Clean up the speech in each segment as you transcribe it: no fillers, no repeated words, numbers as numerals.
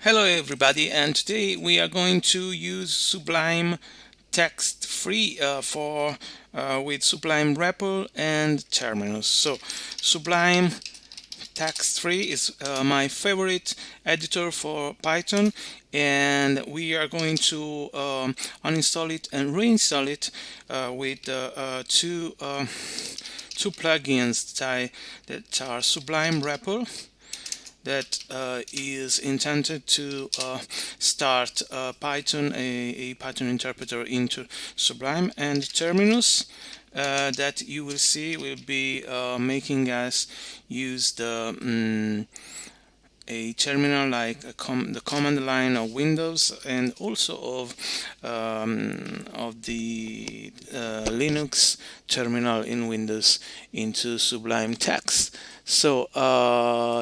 Hello everybody, and today we are going to use Sublime text free with SublimeRepl and Terminus. So Sublime text free is my favorite editor for Python, and we are going to uninstall it and reinstall it with two plugins that are SublimeRepl, that is intended to start a Python interpreter into Sublime, and Terminus that you will see will be making us use a terminal like the command line of Windows, and also of the Linux terminal in Windows into Sublime text. So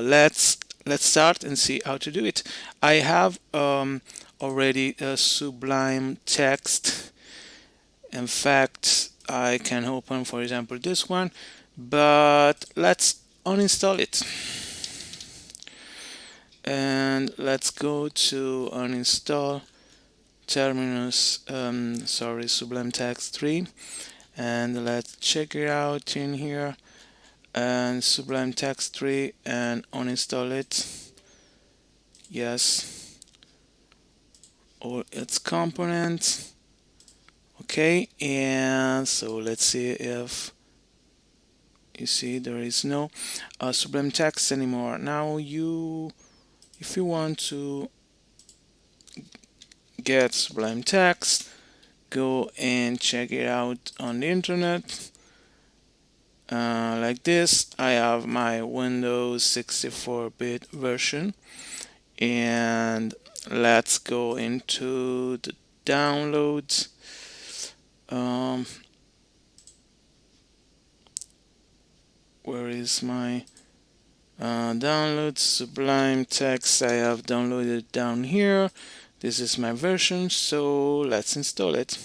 let's start and see how to do it. I have already a Sublime text. In fact, I can open, for example, this one, but let's uninstall it. And let's go to uninstall Terminus, Sublime Text 3, and let's check it out in here, and Sublime Text 3, and uninstall it. Yes, all its components. Okay, and so let's see if you see there is no Sublime Text anymore. Now if you want to get Sublime Text, go and check it out on the internet. Like this, I have my Windows 64-bit version, and let's go into the downloads. Where is my downloads? Sublime Text, I have downloaded down here. This is my version, so let's install it.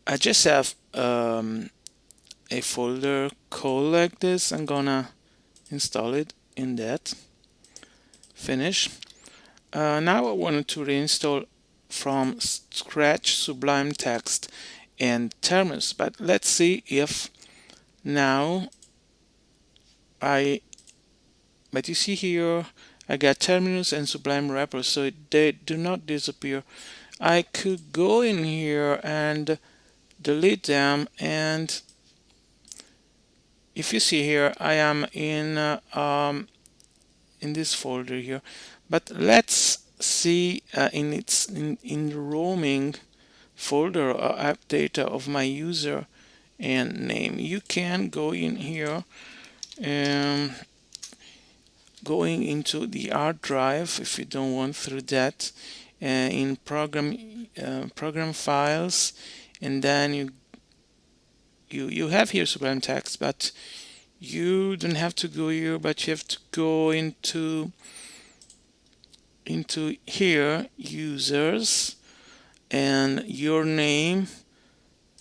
I just have a folder called like this. I'm gonna install it in that. Finish. Now I wanted to reinstall from scratch Sublime Text and Terminus, but let's see if now but you see here I got Terminus and SublimeRepl, so they do not disappear. I could go in here and delete them, and if you see here, I am in this folder here. But let's see in the roaming folder AppData of my user and name. You can go in here and going into the hard drive if you don't want through that, in program files, and then you have here Sublime Text, but you don't have to go here, but you have to go into here, users, and your name.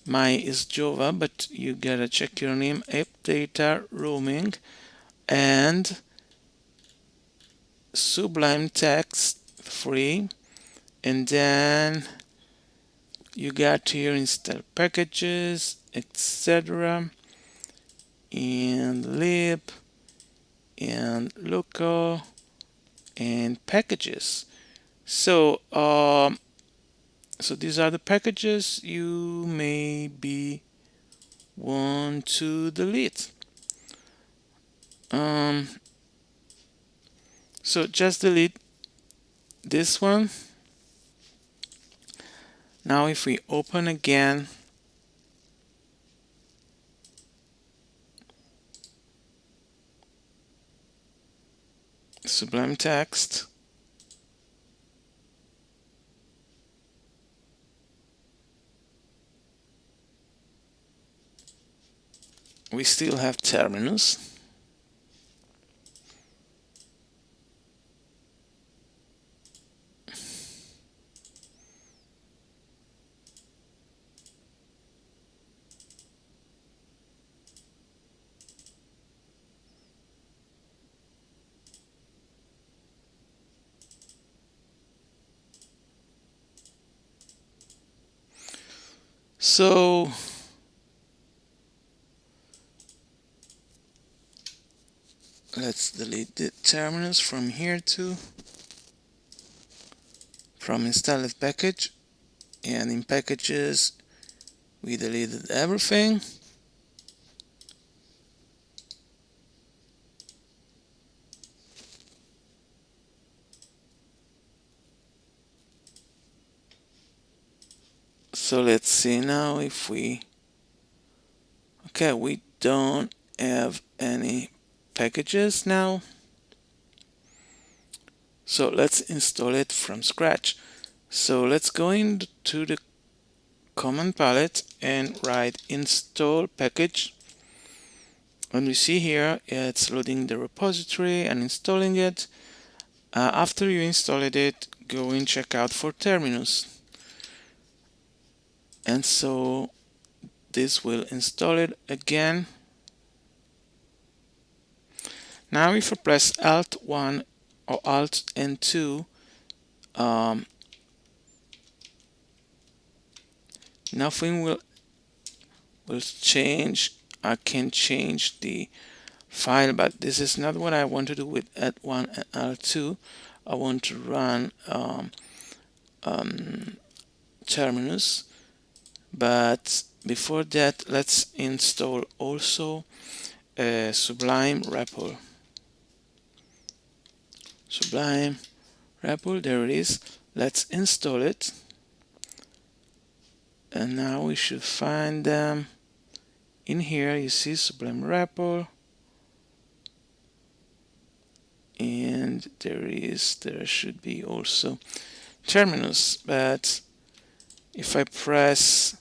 Mine is Giova, but you gotta check your name, AppData roaming, and Sublime Text free, and then you got here install packages, etc., and lib, and local, and packages. So so these are the packages you maybe want to delete. So just delete this one. Now if we open again, Sublime Text, we still have Terminus. So let's delete the terminus from here too, from installed package, and in packages we deleted everything. So let's see now if we, okay, we don't have any packages now. So let's install it from scratch. So let's go into the command palette and write install package. And we see here it's loading the repository and installing it. After you installed it, go and check out for Terminus. And so this will install it again. Now if I press Alt 1 or Alt and 2, nothing will change. I can change the file, but this is not what I want to do with Alt 1 and Alt 2. I want to run Terminus, but before that let's install also SublimeRepl. SublimeRepl, there it is. Let's install it, and now we should find them in here. You see SublimeRepl, and there should be also Terminus, but if I press,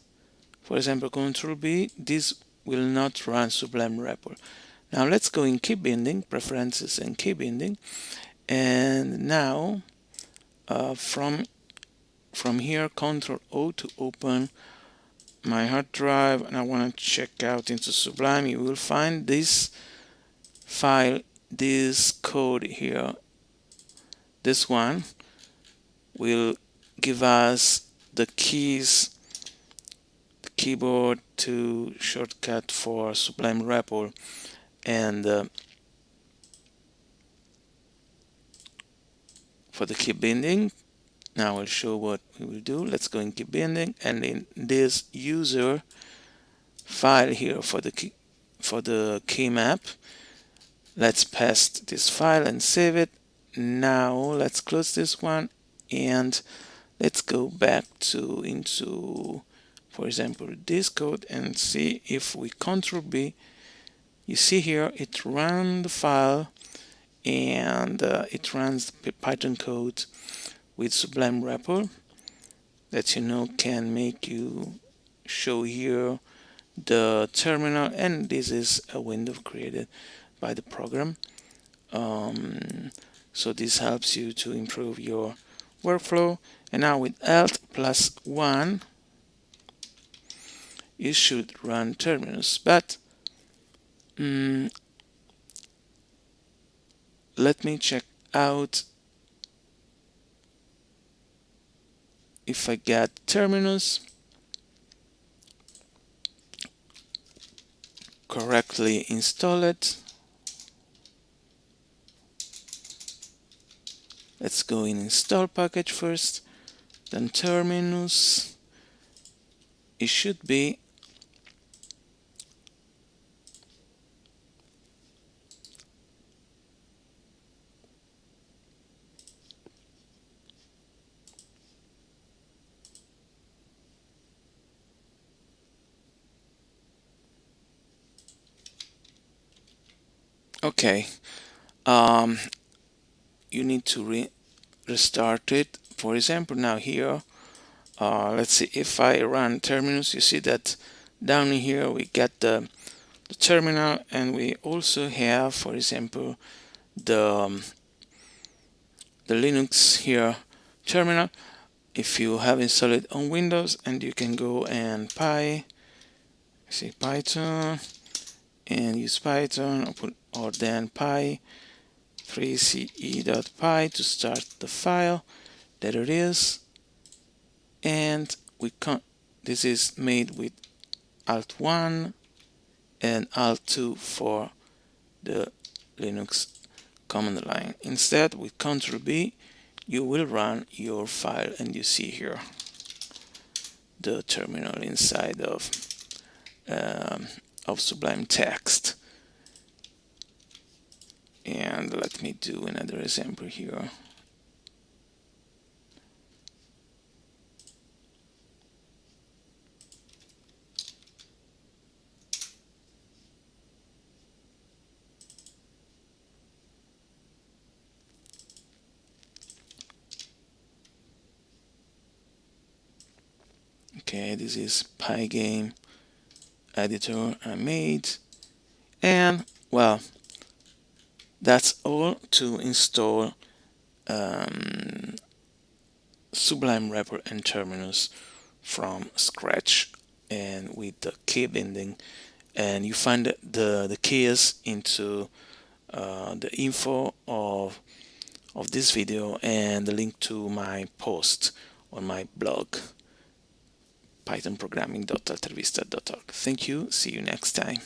for example, ctrl+b, this will not run SublimeRepl. Now let's go in keybinding, preferences and keybinding, and now from here, Ctrl+O to open my hard drive, and I want to check out into Sublime. You will find this file, this code here. This one will give us the keys, the keyboard to shortcut for SublimeRepl, and for the keybinding. Now I'll show what we will do. Let's go in keybinding, and in this user file here for the key map, let's paste this file and save it. Now let's close this one, and let's go back into, for example, this code, and see if we Ctrl+B. You see here it runs the file, and it runs the Python code with SublimeRepl that can make you show here the terminal, and this is a window created by the program. So this helps you to improve your workflow. And now with Alt+1 you should run Terminus, but let me check out if I get Terminus correctly installed. Let's go in install package first, then Terminus. It should be okay. You need to restart it. For example, now here, let's see, if I run Terminus, you see that down here we get the terminal, and we also have, for example, the Linux here terminal. If you have installed it on Windows, and you can go and say Python and use Python, or then py3ce.py to start the file. There it is, and This is made with Alt+1 and Alt+2 for the Linux command line. Instead, with ctrl+b, you will run your file, and you see here the terminal inside of Sublime text. And let me do another example here. Okay, this is Pygame editor I made, and well, that's all to install SublimeRepl and Terminus from scratch and with the key binding. And you find the keys into the info of this video and the link to my post on my blog, pythonprogramming.altervista.org. Thank you. See you next time.